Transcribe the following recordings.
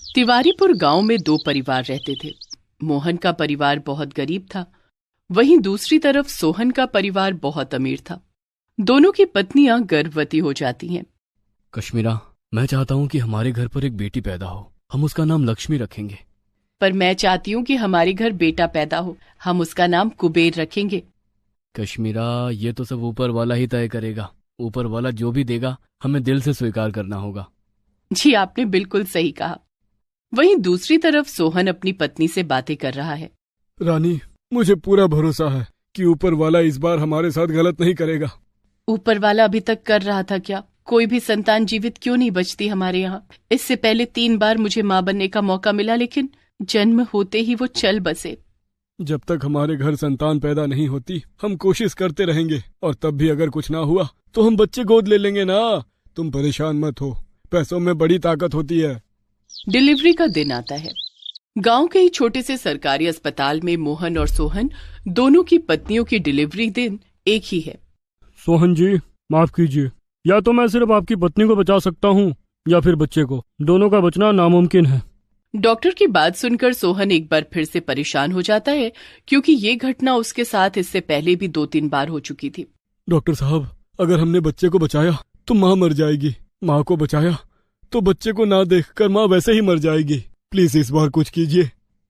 तिवारीपुर गांव में दो परिवार रहते थे। मोहन का परिवार बहुत गरीब था, वहीं दूसरी तरफ सोहन का परिवार बहुत अमीर था। दोनों की पत्नियां गर्भवती हो जाती हैं। कश्मीरा, मैं चाहता हूँ कि हमारे घर पर एक बेटी पैदा हो। हम उसका नाम लक्ष्मी रखेंगे। पर मैं चाहती हूँ कि हमारे घर बेटा पैदा हो, हम उसका नाम कुबेर रखेंगे। कश्मीरा, ये तो सब ऊपर वाला ही तय करेगा। ऊपर वाला जो भी देगा हमें दिल से स्वीकार करना होगा। जी, आपने बिल्कुल सही कहा। वहीं दूसरी तरफ सोहन अपनी पत्नी से बातें कर रहा है। रानी, मुझे पूरा भरोसा है कि ऊपर वाला इस बार हमारे साथ गलत नहीं करेगा। ऊपर वाला अभी तक कर रहा था क्या? कोई भी संतान जीवित क्यों नहीं बचती हमारे यहाँ? इससे पहले 3 बार मुझे माँ बनने का मौका मिला, लेकिन जन्म होते ही वो चल बसे। जब तक हमारे घर संतान पैदा नहीं होती हम कोशिश करते रहेंगे, और तब भी अगर कुछ ना हुआ तो हम बच्चे गोद ले लेंगे ना। तुम परेशान मत हो, पैसों में बड़ी ताकत होती है। डिलीवरी का दिन आता है। गांव के ही छोटे से सरकारी अस्पताल में मोहन और सोहन दोनों की पत्नियों की डिलीवरी दिन एक ही है। सोहन जी, माफ कीजिए, या तो मैं सिर्फ आपकी पत्नी को बचा सकता हूँ या फिर बच्चे को। दोनों का बचना नामुमकिन है। डॉक्टर की बात सुनकर सोहन एक बार फिर से परेशान हो जाता है, क्योंकि ये घटना उसके साथ इससे पहले भी 2-3 बार हो चुकी थी। डॉक्टर साहब, अगर हमने बच्चे को बचाया तो माँ मर जाएगी, माँ को बचाया तो बच्चे को ना देखकर माँ वैसे ही मर जाएगी। प्लीज इस बार कुछ कीजिए।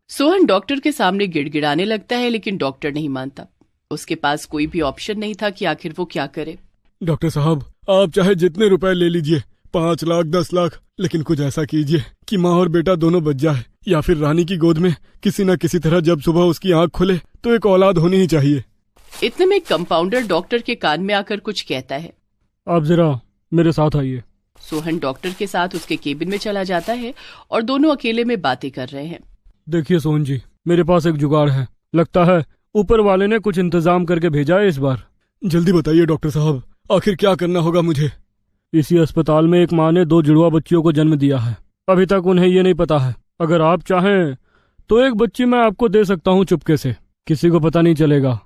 सोहन डॉक्टर के सामने गिड़गिड़ाने लगता है, लेकिन डॉक्टर नहीं मानता। उसके पास कोई भी ऑप्शन नहीं था कि आखिर वो क्या करे। डॉक्टर साहब, आप चाहे जितने रुपए ले लीजिए, 5 लाख 10 लाख, लेकिन कुछ ऐसा कीजिए कि माँ और बेटा दोनों बच जाए, या फिर रानी की गोद में किसी न किसी तरह जब सुबह उसकी आंख खुले तो एक औलाद होनी ही चाहिए। इतने में कंपाउंडर डॉक्टर के कान में आकर कुछ कहता है। आप जरा मेरे साथ आइए। सोहन डॉक्टर के साथ उसके केबिन में चला जाता है और दोनों अकेले में बातें कर रहे हैं। देखिए सोहन जी, मेरे पास एक जुगाड़ है। लगता है ऊपर वाले ने कुछ इंतजाम करके भेजा है इस बार। जल्दी बताइए डॉक्टर साहब, आखिर क्या करना होगा मुझे? इसी अस्पताल में एक माँ ने 2 जुड़वा बच्चियों को जन्म दिया है। अभी तक उन्हें ये नहीं पता है। अगर आप चाहें तो एक बच्ची मैं आपको दे सकता हूँ चुपके से, किसी को पता नहीं चलेगा।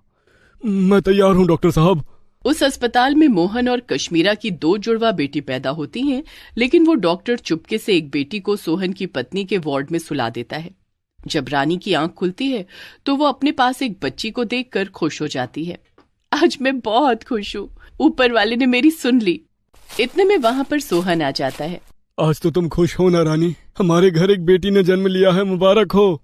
मैं तैयार हूँ डॉक्टर साहब। उस अस्पताल में मोहन और कश्मीरा की 2 जुड़वा बेटी पैदा होती हैं, लेकिन वो डॉक्टर चुपके से एक बेटी को सोहन की पत्नी के वार्ड में सुला देता है। जब रानी की आंख खुलती है तो वो अपने पास एक बच्ची को देखकर खुश हो जाती है। आज मैं बहुत खुश हूँ, ऊपर वाले ने मेरी सुन ली। इतने में वहाँ पर सोहन आ जाता है। आज तो तुम खुश हो ना रानी, हमारे घर एक बेटी ने जन्म लिया है, मुबारक हो।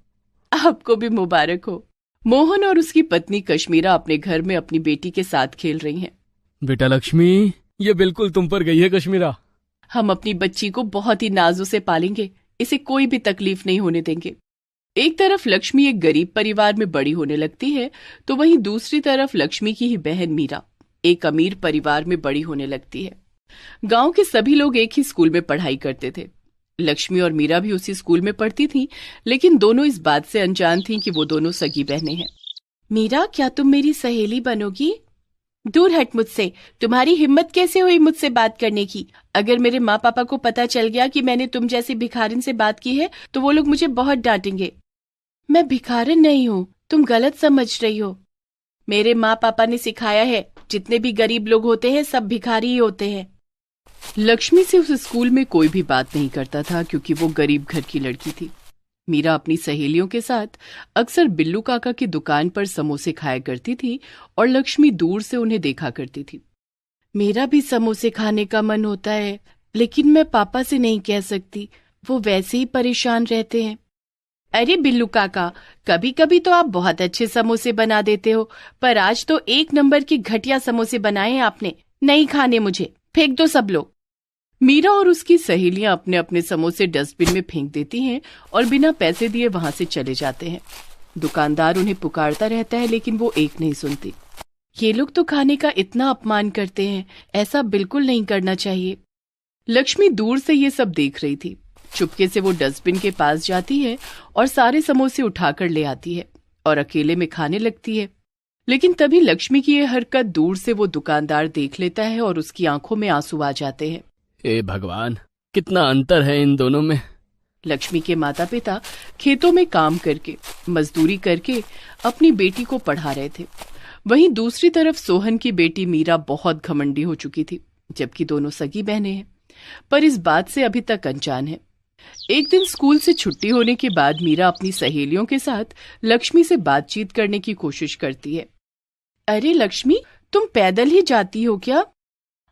आपको भी मुबारक हो। मोहन और उसकी पत्नी कश्मीरा अपने घर में अपनी बेटी के साथ खेल रही हैं। बेटा लक्ष्मी, ये बिल्कुल तुम पर गई है कश्मीरा। हम अपनी बच्ची को बहुत ही नाजों से पालेंगे, इसे कोई भी तकलीफ नहीं होने देंगे। एक तरफ लक्ष्मी एक गरीब परिवार में बड़ी होने लगती है, तो वहीं दूसरी तरफ लक्ष्मी की ही बहन मीरा एक अमीर परिवार में बड़ी होने लगती है। गांव के सभी लोग एक ही स्कूल में पढ़ाई करते थे। लक्ष्मी और मीरा भी उसी स्कूल में पढ़ती थीं, लेकिन दोनों इस बात से अनजान थीं कि वो दोनों सगी बहनें हैं। मीरा, क्या तुम मेरी सहेली बनोगी? दूर हट मुझसे, तुम्हारी हिम्मत कैसे हुई मुझसे बात करने की? अगर मेरे माँ पापा को पता चल गया कि मैंने तुम जैसी भिखारिन से बात की है तो वो लोग मुझे बहुत डांटेंगे। मैं भिखारिन नहीं हूँ, तुम गलत समझ रही हो। मेरे माँ पापा ने सिखाया है, जितने भी गरीब लोग होते हैं सब भिखारी ही होते हैं। लक्ष्मी से उस स्कूल में कोई भी बात नहीं करता था, क्योंकि वो गरीब घर की लड़की थी। मीरा अपनी सहेलियों के साथ अक्सर बिल्लू काका की दुकान पर समोसे खाया करती थी और लक्ष्मी दूर से उन्हें देखा करती थी। मेरा भी समोसे खाने का मन होता है, लेकिन मैं पापा से नहीं कह सकती, वो वैसे ही परेशान रहते हैं। अरे बिल्लू काका, कभी कभी तो आप बहुत अच्छे समोसे बना देते हो, पर आज तो 1 नंबर के घटिया समोसे बनाए हैं आपने। नहीं खाने मुझे, फेंक दो सब लोग। मीरा और उसकी सहेलियां अपने अपने समोसे डस्टबिन में फेंक देती हैं और बिना पैसे दिए वहां से चले जाते हैं। दुकानदार उन्हें पुकारता रहता है, लेकिन वो एक नहीं सुनती। ये लोग तो खाने का इतना अपमान करते हैं, ऐसा बिल्कुल नहीं करना चाहिए। लक्ष्मी दूर से ये सब देख रही थी। चुपके से वो डस्टबिन के पास जाती है और सारे समोसे उठाकर ले आती है और अकेले में खाने लगती है। लेकिन तभी लक्ष्मी की ये हरकत दूर से वो दुकानदार देख लेता है और उसकी आंखों में आंसू आ जाते हैं। हे भगवान, कितना अंतर है इन दोनों में। लक्ष्मी के माता पिता खेतों में काम करके, मजदूरी करके अपनी बेटी को पढ़ा रहे थे। वहीं दूसरी तरफ सोहन की बेटी मीरा बहुत घमंडी हो चुकी थी, जबकि दोनों सगी बहनें हैं, पर इस बात से अभी तक अनजान है। एक दिन स्कूल से छुट्टी होने के बाद मीरा अपनी सहेलियों के साथ लक्ष्मी से बातचीत करने की कोशिश करती है। अरे लक्ष्मी, तुम पैदल ही जाती हो क्या?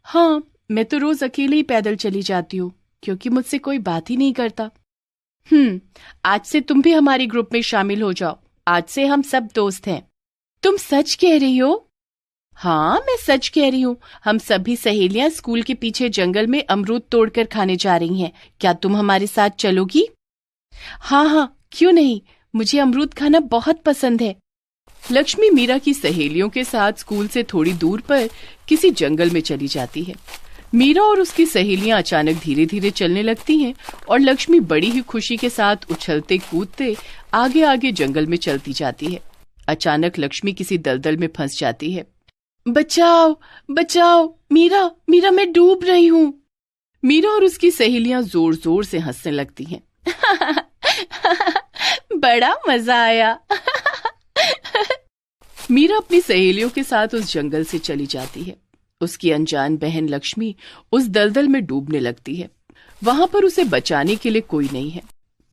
हाँ, मैं तो रोज अकेले ही पैदल चली जाती हूँ क्योंकि मुझसे कोई बात ही नहीं करता। आज से तुम भी हमारे ग्रुप में शामिल हो जाओ। आज से हम सब दोस्त हैं। तुम सच कह रही हो? हाँ, मैं सच कह रही हूँ। हम सभी सहेलियां स्कूल के पीछे जंगल में अमरूद तोड़कर खाने जा रही हैं। क्या तुम हमारे साथ चलोगी? हाँ, क्यों नहीं, मुझे अमरूद खाना बहुत पसंद है। लक्ष्मी मीरा की सहेलियों के साथ स्कूल से थोड़ी दूर पर किसी जंगल में चली जाती है। मीरा और उसकी सहेलियां अचानक धीरे धीरे चलने लगती हैं और लक्ष्मी बड़ी ही खुशी के साथ उछलते कूदते आगे आगे जंगल में चलती जाती है। अचानक लक्ष्मी किसी दलदल में फंस जाती है। बचाओ बचाओ, मीरा मीरा, मैं डूब रही हूँ। मीरा और उसकी सहेलियां जोर जोर से हंसने लगती हैं। बड़ा मजा आया। मीरा अपनी सहेलियों के साथ उस जंगल से चली जाती है। उसकी अनजान बहन लक्ष्मी उस दलदल में डूबने लगती है। वहां पर उसे बचाने के लिए कोई नहीं है।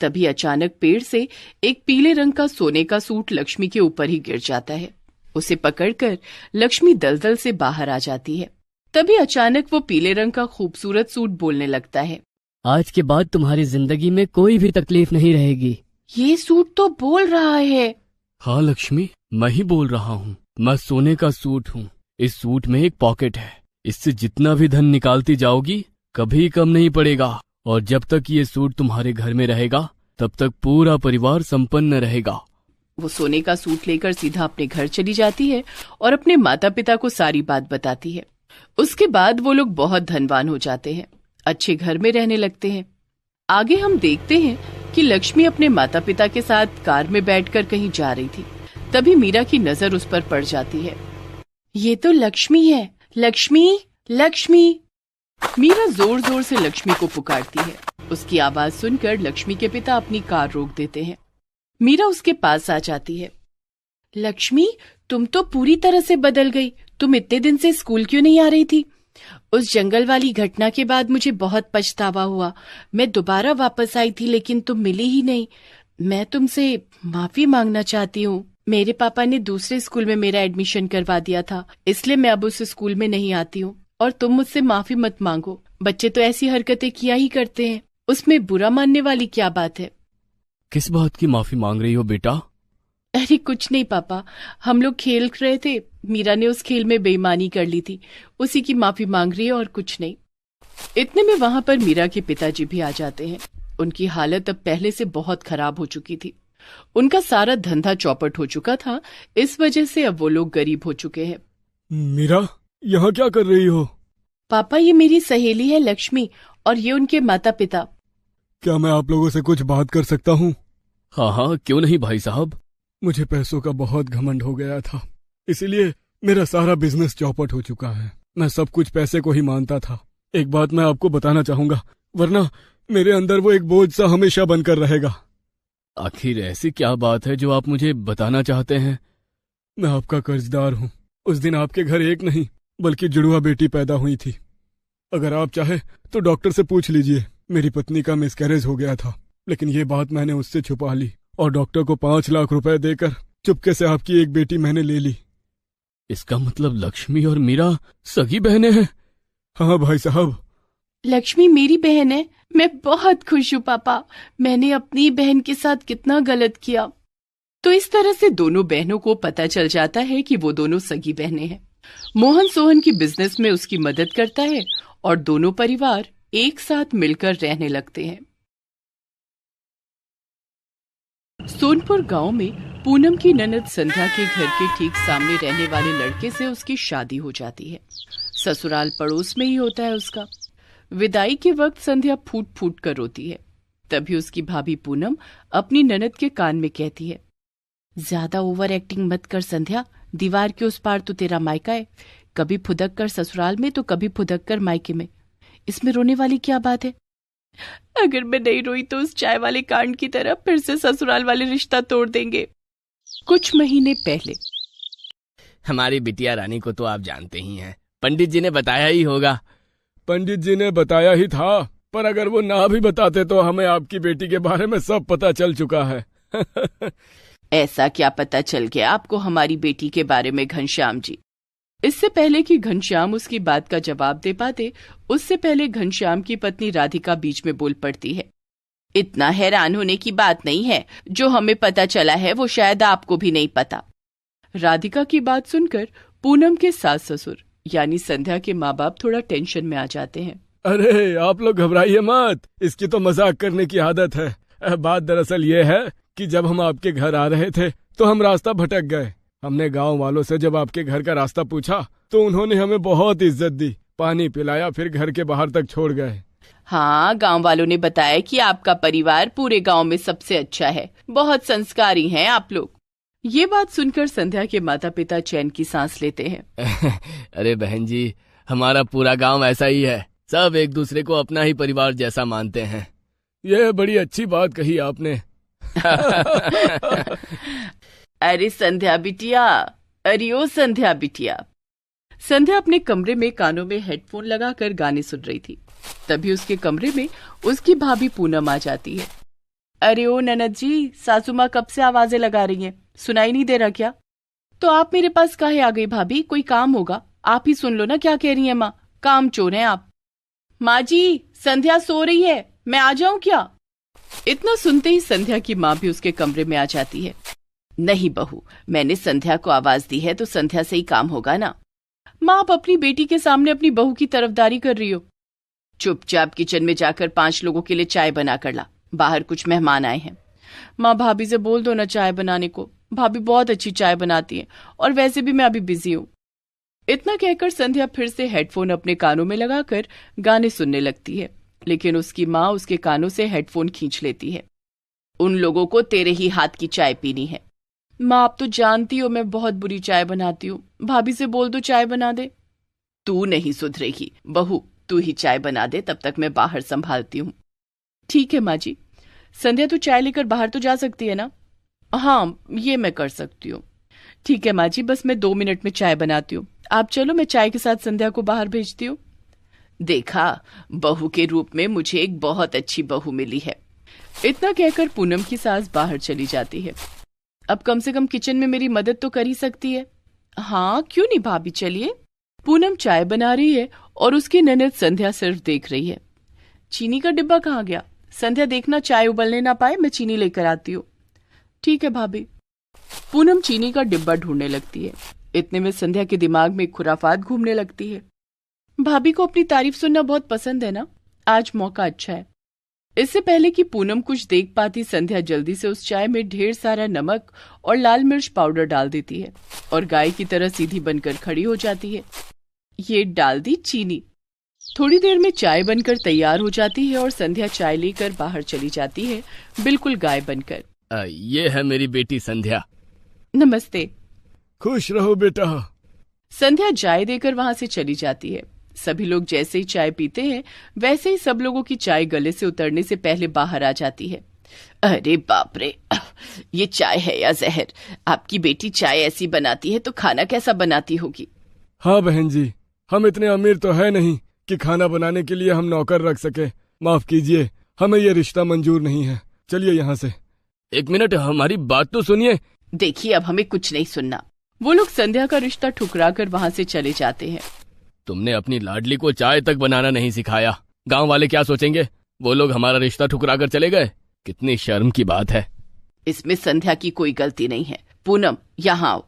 तभी अचानक पेड़ से एक पीले रंग का सोने का सूट लक्ष्मी के ऊपर ही गिर जाता है। उसे पकड़कर लक्ष्मी दलदल से बाहर आ जाती है। तभी अचानक वो पीले रंग का खूबसूरत सूट बोलने लगता है। आज के बाद तुम्हारी जिंदगी में कोई भी तकलीफ नहीं रहेगी। ये सूट तो बोल रहा है। हाँ लक्ष्मी, मैं ही बोल रहा हूँ। मैं सोने का सूट हूँ। इस सूट में एक पॉकेट है। इससे जितना भी धन निकालती जाओगी कभी कम नहीं पड़ेगा। और जब तक ये सूट तुम्हारे घर में रहेगा तब तक पूरा परिवार संपन्न रहेगा। वो सोने का सूट लेकर सीधा अपने घर चली जाती है और अपने माता पिता को सारी बात बताती है। उसके बाद वो लोग बहुत धनवान हो जाते हैं, अच्छे घर में रहने लगते हैं। आगे हम देखते हैं कि लक्ष्मी अपने माता पिता के साथ कार में बैठकर कहीं जा रही थी। तभी मीरा की नजर उस पर पड़ जाती है। ये तो लक्ष्मी है। लक्ष्मी, लक्ष्मी। मीरा जोर जोर से लक्ष्मी को पुकारती है। उसकी आवाज सुनकर लक्ष्मी के पिता अपनी कार रोक देते हैं। मीरा उसके पास आ जाती है। लक्ष्मी, तुम तो पूरी तरह से बदल गई। तुम इतने दिन से स्कूल क्यों नहीं आ रही थी? उस जंगल वाली घटना के बाद मुझे बहुत पछतावा हुआ। मैं दोबारा वापस आई थी लेकिन तुम मिली ही नहीं। मैं तुमसे माफी मांगना चाहती हूँ। मेरे पापा ने दूसरे स्कूल में मेरा एडमिशन करवा दिया था, इसलिए मैं अब उस स्कूल में नहीं आती हूँ। और तुम मुझसे माफी मत मांगो। बच्चे तो ऐसी हरकतें किया ही करते हैं, उसमें बुरा मानने वाली क्या बात है? किस बात की माफी मांग रही हो बेटा? अरे कुछ नहीं पापा, हम लोग खेल रहे थे। मीरा ने उस खेल में बेईमानी कर ली थी, उसी की माफी मांग रही है और कुछ नहीं। इतने में वहां पर मीरा के पिताजी भी आ जाते हैं। उनकी हालत अब पहले से बहुत खराब हो चुकी थी। उनका सारा धंधा चौपट हो चुका था। इस वजह से अब वो लोग गरीब हो चुके हैं। मीरा, यहाँ क्या कर रही हो? पापा, ये मेरी सहेली है लक्ष्मी और ये उनके माता पिता। क्या मैं आप लोगों से कुछ बात कर सकता हूँ? हाँ, क्यों नहीं भाई साहब। मुझे पैसों का बहुत घमंड हो गया था, इसीलिए मेरा सारा बिजनेस चौपट हो चुका है। मैं सब कुछ पैसे को ही मानता था। एक बात मैं आपको बताना चाहूंगा, वरना मेरे अंदर वो एक बोझ सा हमेशा बनकर रहेगा। आखिर ऐसी क्या बात है जो आप मुझे बताना चाहते हैं? मैं आपका कर्जदार हूँ। उस दिन आपके घर एक नहीं बल्कि जुड़वा बेटी पैदा हुई थी। अगर आप चाहे तो डॉक्टर से पूछ लीजिए। मेरी पत्नी का मिसकैरेज हो गया था, लेकिन ये बात मैंने उससे छुपा ली और डॉक्टर को 5 लाख रुपए देकर चुपके से आपकी एक बेटी मैंने ले ली। इसका मतलब लक्ष्मी और मीरा सगी बहनें हैं? हाँ भाई साहब। लक्ष्मी मेरी बहन है। मैं बहुत खुश हूँ पापा। मैंने अपनी बहन के साथ कितना गलत किया। तो इस तरह से दोनों बहनों को पता चल जाता है कि वो दोनों सगी बहनें हैं। मोहन सोहन की बिजनेस में उसकी मदद करता है और दोनों परिवार एक साथ मिलकर रहने लगते हैं। सोनपुर गांव में पूनम की ननद संध्या के घर के ठीक सामने रहने वाले लड़के से उसकी शादी हो जाती है। ससुराल पड़ोस में ही होता है उसका। विदाई के वक्त संध्या फूट फूट कर रोती है। तभी उसकी भाभी पूनम अपनी ननद के कान में कहती है, ज्यादा ओवर एक्टिंग मत कर संध्या। दीवार के उस पार तो तेरा मायका है। कभी फुदक कर ससुराल में तो कभी फुदक कर मायके में। इसमें रोने वाली क्या बात है? अगर मैं नहीं रोई तो उस चाय वाले कांड की तरह फिर से ससुराल वाले रिश्ता तोड़ देंगे। कुछ महीने पहले। हमारी बिटिया रानी को तो आप जानते ही हैं, पंडित जी ने बताया ही होगा। पंडित जी ने बताया ही था, पर अगर वो ना भी बताते तो हमें आपकी बेटी के बारे में सब पता चल चुका है। ऐसा क्या पता चल गया आपको हमारी बेटी के बारे में घनश्याम जी? इससे पहले कि घनश्याम उसकी बात का जवाब दे पाते, उससे पहले घनश्याम की पत्नी राधिका बीच में बोल पड़ती है। इतना हैरान होने की बात नहीं है, जो हमें पता चला है वो शायद आपको भी नहीं पता। राधिका की बात सुनकर पूनम के सास ससुर यानी संध्या के माँ बाप थोड़ा टेंशन में आ जाते हैं। अरे आप लोग घबराइए मत, इसकी तो मजाक करने की आदत है। बात दरअसल ये है कि जब हम आपके घर आ रहे थे तो हम रास्ता भटक गए। हमने गांव वालों से जब आपके घर का रास्ता पूछा तो उन्होंने हमें बहुत इज्जत दी, पानी पिलाया, फिर घर के बाहर तक छोड़ गए। हाँ, गांव वालों ने बताया कि आपका परिवार पूरे गांव में सबसे अच्छा है, बहुत संस्कारी हैं आप लोग। ये बात सुनकर संध्या के माता पिता चैन की सांस लेते हैं। अरे बहन जी, हमारा पूरा गांव ऐसा ही है, सब एक दूसरे को अपना ही परिवार जैसा मानते हैं। ये बड़ी अच्छी बात कही आपने। अरे संध्या बिटिया, अरे ओ संध्या बिटिया। संध्या अपने कमरे में कानों में हेडफोन लगाकर गाने सुन रही थी। तभी उसके कमरे में उसकी भाभी पूनम आ जाती है। अरे ओ ननद जी, सासू माँ कब से आवाजें लगा रही हैं, सुनाई नहीं दे रहा क्या? तो आप मेरे पास काहे आ गई भाभी? कोई काम होगा, आप ही सुन लो ना क्या कह रही हैं माँ, काम चोर हैं आप। माँ जी, संध्या सो रही है, मैं आ जाऊं क्या? इतना सुनते ही संध्या की माँ भी उसके कमरे में आ जाती है। नहीं बहू, मैंने संध्या को आवाज दी है तो संध्या से ही काम होगा ना। माँ, आप अपनी बेटी के सामने अपनी बहू की तरफदारी कर रही हो। चुपचाप किचन में जाकर 5 लोगों के लिए चाय बना कर ला, बाहर कुछ मेहमान आए हैं। माँ, भाभी से बोल दो ना चाय बनाने को, भाभी बहुत अच्छी चाय बनाती है, और वैसे भी मैं अभी बिजी हूँ। इतना कहकर संध्या फिर से हेडफोन अपने कानों में लगाकर गाने सुनने लगती है, लेकिन उसकी माँ उसके कानों से हेडफोन खींच लेती है। उन लोगों को तेरे ही हाथ की चाय पीनी है। माँ, आप तो जानती हो मैं बहुत बुरी चाय बनाती हूँ, भाभी से बोल दो चाय बना दे। तू नहीं सुधरेगी बहू, तू ही चाय बना दे, तब तक मैं बाहर संभालती हूँ। ठीक है माँ जी। संध्या, तू चाय लेकर बाहर तो जा सकती है ना? हाँ, ये मैं कर सकती हूँ। ठीक है माँ जी, बस मैं 2 मिनट में चाय बनाती हूँ, आप चलो, मैं चाय के साथ संध्या को बाहर भेजती हूँ। देखा, बहू के रूप में मुझे एक बहुत अच्छी बहू मिली है। इतना कहकर पूनम की सास बाहर चली जाती है। अब कम से कम किचन में मेरी मदद तो कर ही सकती है। हाँ, क्यों नहीं भाभी, चलिए। पूनम चाय बना रही है और उसकी ननद संध्या सिर्फ देख रही है। चीनी का डिब्बा कहाँ गया? संध्या देखना चाय उबलने ना पाए, मैं चीनी लेकर आती हूँ। ठीक है भाभी। पूनम चीनी का डिब्बा ढूंढने लगती है। इतने में संध्या के दिमाग में खुराफात घूमने लगती है। भाभी को अपनी तारीफ सुनना बहुत पसंद है ना, आज मौका अच्छा है। इससे पहले कि पूनम कुछ देख पाती, संध्या जल्दी से उस चाय में ढेर सारा नमक और लाल मिर्च पाउडर डाल देती है और गाय की तरह सीधी बनकर खड़ी हो जाती है। ये डाल दी चीनी। थोड़ी देर में चाय बनकर तैयार हो जाती है और संध्या चाय लेकर बाहर चली जाती है, बिल्कुल गाय बनकर। ये है मेरी बेटी संध्या। नमस्ते। खुश रहो बेटा। संध्या चाय देकर वहां से चली जाती है। सभी लोग जैसे ही चाय पीते हैं, वैसे ही सब लोगों की चाय गले से उतरने से पहले बाहर आ जाती है। अरे बाप रे, ये चाय है या जहर? आपकी बेटी चाय ऐसी बनाती है तो खाना कैसा बनाती होगी? हाँ बहन जी, हम इतने अमीर तो है नहीं कि खाना बनाने के लिए हम नौकर रख सके। माफ कीजिए, हमें ये रिश्ता मंजूर नहीं है। चलिए यहाँ से। 1 मिनट, हमारी बात तो सुनिए। देखिए, अब हमें कुछ नहीं सुनना। वो लोग संध्या का रिश्ता ठुकरा कर वहां से चले जाते हैं। तुमने अपनी लाडली को चाय तक बनाना नहीं सिखाया, गांव वाले क्या सोचेंगे? वो लोग हमारा रिश्ता ठुकरा कर चले गए, कितनी शर्म की बात है। इसमें संध्या की कोई गलती नहीं है। पूनम, यहाँ आओ।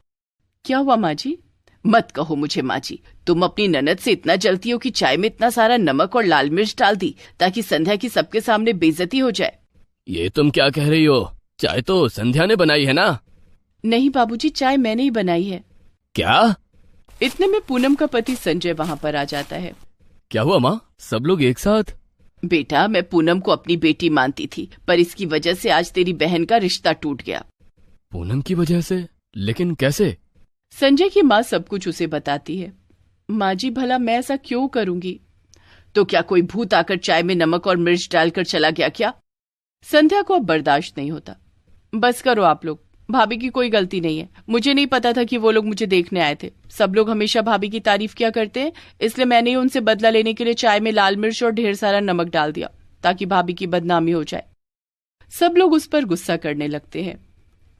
क्या हुआ माँ जी? मत कहो मुझे माँ जी, तुम अपनी ननद से इतना जलती हो कि चाय में इतना सारा नमक और लाल मिर्च डाल दी ताकि संध्या की सबके सामने बेइज्जती हो जाए। ये तुम क्या कह रही हो? चाय तो संध्या ने बनाई है ना? नहीं बाबूजी, चाय मैंने ही बनाई है। क्या? इतने में पूनम का पति संजय वहां पर आ जाता है। क्या हुआ माँ, सब लोग एक साथ? बेटा, मैं पूनम को अपनी बेटी मानती थी, पर इसकी वजह से आज तेरी बहन का रिश्ता टूट गया। पूनम की वजह से? लेकिन कैसे? संजय की माँ सब कुछ उसे बताती है। माँ जी, भला मैं ऐसा क्यों करूंगी? तो क्या कोई भूत आकर चाय में नमक और मिर्च डालकर चला गया क्या? संध्या को अब बर्दाश्त नहीं होता। बस करो आप लोग, भाभी की कोई गलती नहीं है। मुझे नहीं पता था कि वो लोग मुझे देखने आए थे। सब लोग हमेशा भाभी की तारीफ किया करते हैं, इसलिए मैंने ही उनसे बदला लेने के लिए चाय में लाल मिर्च और ढेर सारा नमक डाल दिया। ताकि भाभी की बदनामी हो जाए। सब लोग उस पर गुस्सा करने लगते हैं।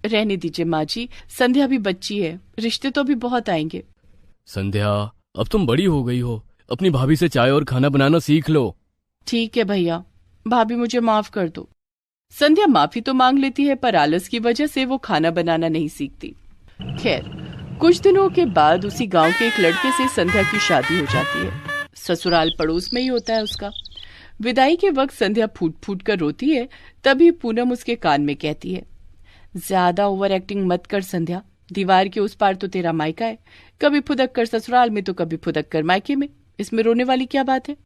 रहने दीजिए माँ जी, संध्या भी बच्ची है, रिश्ते तो भी बहुत आएंगे। संध्या, अब तुम बड़ी हो गई हो, अपनी भाभी से चाय और खाना बनाना सीख लो। ठीक है भैया, भाभी मुझे माफ कर दो। संध्या माफी तो मांग लेती है, पर आलस की वजह से वो खाना बनाना नहीं सीखती। खैर, कुछ दिनों के बाद उसी गांव के एक लड़के से संध्या की शादी हो जाती है। ससुराल पड़ोस में ही होता है उसका। विदाई के वक्त संध्या फूट फूट कर रोती है, तभी पूनम उसके कान में कहती है, ज्यादा ओवर एक्टिंग मत कर संध्या, दीवार के उस पार तो तेरा मायका है, कभी फुदक कर ससुराल में तो कभी फुदक कर मायके में, इसमें रोने वाली क्या बात है।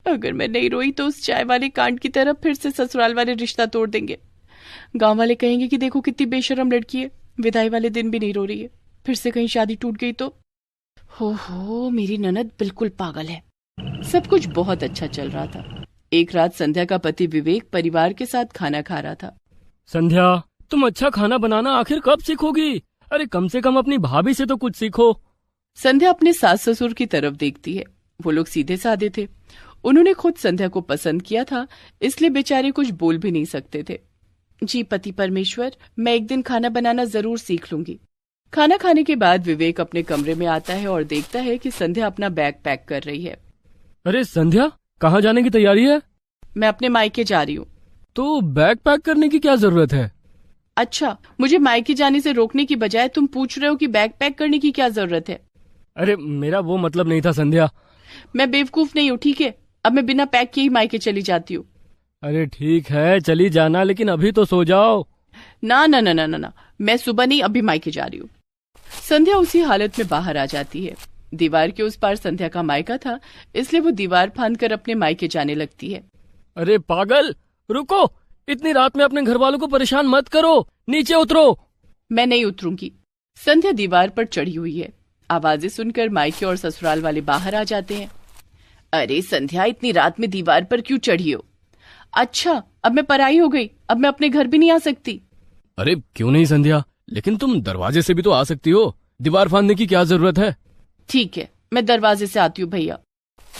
अगर मैं नहीं रोई तो उस चाय वाले कांड की तरफ फिर से ससुराल वाले रिश्ता तोड़ देंगे। गांव वाले कहेंगे कि देखो कितनी बेशरम लड़की है, विदाई वाले दिन भी नहीं रो रही है, फिर से कहीं शादी टूट गई तो। हो मेरी ननद बिल्कुल पागल है। सब कुछ बहुत अच्छा चल रहा था। एक रात संध्या का पति विवेक परिवार के साथ खाना खा रहा था। संध्या, तुम अच्छा खाना बनाना आखिर कब सीखोगी? अरे कम से कम अपनी भाभी से तो कुछ सीखो। संध्या अपने सास ससुर की तरफ देखती है। वो लोग सीधे साधे थे। उन्होंने खुद संध्या को पसंद किया था, इसलिए बेचारे कुछ बोल भी नहीं सकते थे। जी पति परमेश्वर, मैं एक दिन खाना बनाना जरूर सीख लूंगी। खाना खाने के बाद विवेक अपने कमरे में आता है और देखता है कि संध्या अपना बैग पैक कर रही है। अरे संध्या, कहाँ जाने की तैयारी है? मैं अपने मायके जा रही हूँ। तो बैग पैक करने की क्या जरूरत है? अच्छा, मुझे मायके जाने से रोकने की बजाय तुम पूछ रहे हो कि बैग पैक करने की क्या जरूरत है? अरे मेरा वो मतलब नहीं था संध्या। मैं बेवकूफ नहीं हूँ, ठीक है? अब मैं बिना पैक किए ही मायके चली जाती हूँ। अरे ठीक है, चली जाना, लेकिन अभी तो सो जाओ। ना ना ना ना ना ना, मैं सुबह नहीं, अभी मायके जा रही हूँ। संध्या उसी हालत में बाहर आ जाती है। दीवार के उस पार संध्या का मायका था, इसलिए वो दीवार फांद कर अपने मायके जाने लगती है। अरे पागल, रुको, इतनी रात में अपने घर वालों को परेशान मत करो, नीचे उतरो। मैं नहीं उतरूंगी। संध्या दीवार पर चढ़ी हुई है। आवाजें सुनकर मायके और ससुराल वाले बाहर आ जाते हैं। अरे संध्या, इतनी रात में दीवार पर क्यों चढ़ी हो? अच्छा, अब मैं पराई हो गई, अब मैं अपने घर भी नहीं आ सकती। अरे क्यों नहीं संध्या, लेकिन तुम दरवाजे से भी तो आ सकती हो, दीवार फांदने की क्या जरूरत है? ठीक है, मैं दरवाजे से आती हूँ भैया।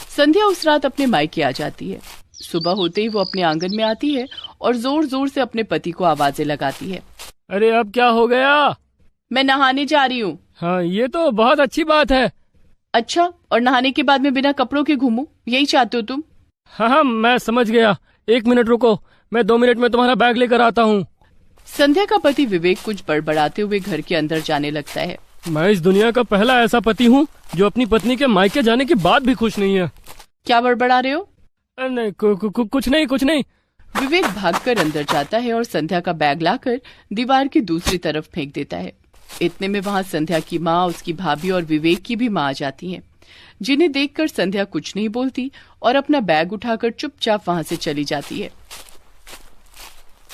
संध्या उस रात अपने मायके आ जाती है। सुबह होते ही वो अपने आंगन में आती है और जोर जोर से अपने पति को आवाजें लगाती है। अरे अब क्या हो गया? मैं नहाने जा रही हूँ। हाँ, ये तो बहुत अच्छी बात है। अच्छा, और नहाने के बाद मैं बिना कपड़ों के घूमूं, यही चाहते हो तुम? हाँ, मैं समझ गया। 1 मिनट रुको, मैं 2 मिनट में तुम्हारा बैग लेकर आता हूँ। संध्या का पति विवेक कुछ बड़बड़ाते हुए घर के अंदर जाने लगता है। मैं इस दुनिया का पहला ऐसा पति हूँ जो अपनी पत्नी के मायके जाने के बाद भी खुश नहीं है। क्या बड़बड़ा रहे हो? नहीं, कुछ नहीं। विवेक भागकर अंदर जाता है और संध्या का बैग लाकर दीवार की दूसरी तरफ फेंक देता है। इतने में वहां संध्या की माँ, उसकी भाभी और विवेक की भी माँ आ जाती हैं, जिन्हें देखकर संध्या कुछ नहीं बोलती और अपना बैग उठाकर चुपचाप वहां से चली जाती है।